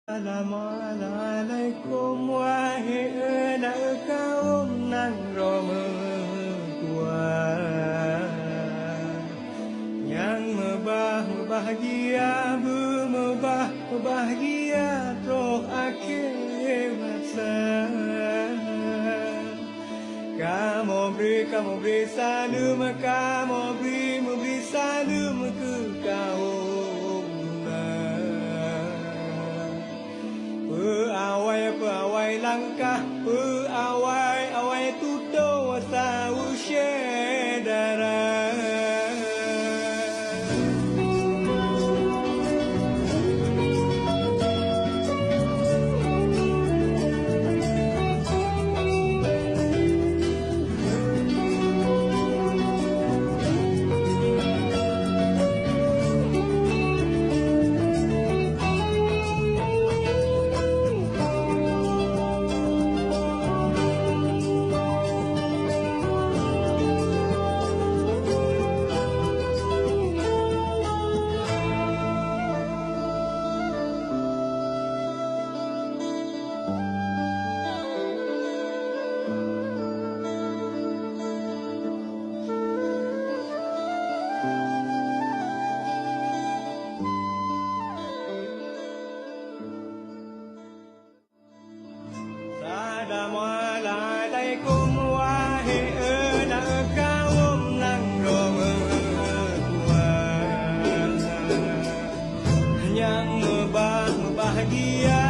Assalamualaikum wahai anak kaum nan Roma kuat yang bahagia bahagia roh akhir masa. Kamu beri salam, kamu beri salam ke kaum Peawai langkah, peawai tutur tahu syedara. Assalamualaikum wahai anak kaum nan Roma kuat yang bahagia